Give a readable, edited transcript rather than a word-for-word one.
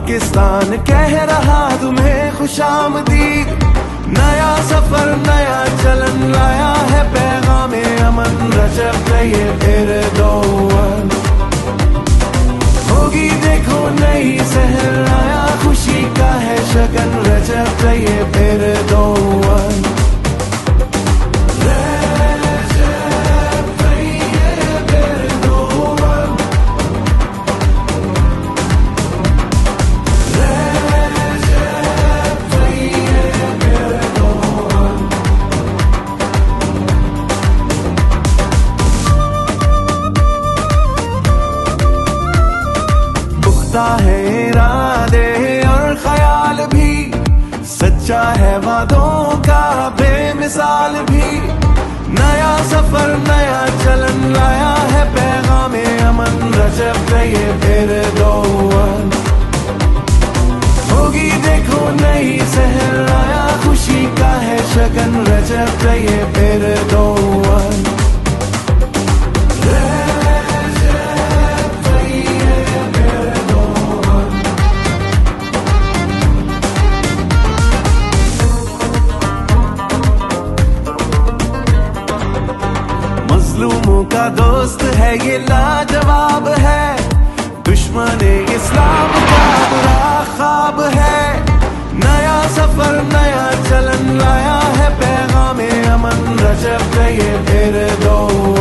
पाकिस्तान कह रहा तुम्हें खुशामदीद। नया सफर नया चलन लाया है पैगामे अमन रजब तैयब एरदोअन। होगी देखो नई सहर आया खुशी का है शगन रजब तैयब एरदोअन। है इरादे और ख्याल भी, सच्चा है वादों का बेमिसाल भी। नया सफर नया चलन लाया है पैगामे अमन रजब तैयब एरदोअन। होगी देखो नई सहर आया खुशी का है शगन रजब तैयब एरदोअन। मजलूमों का दोस्त है ये लाजवाब है, दुश्मन इस्लाम का बुरा ख्वाब है। नया सफर नया चलन लाया है पैगामे अमन रजब तैयब एरदोअन।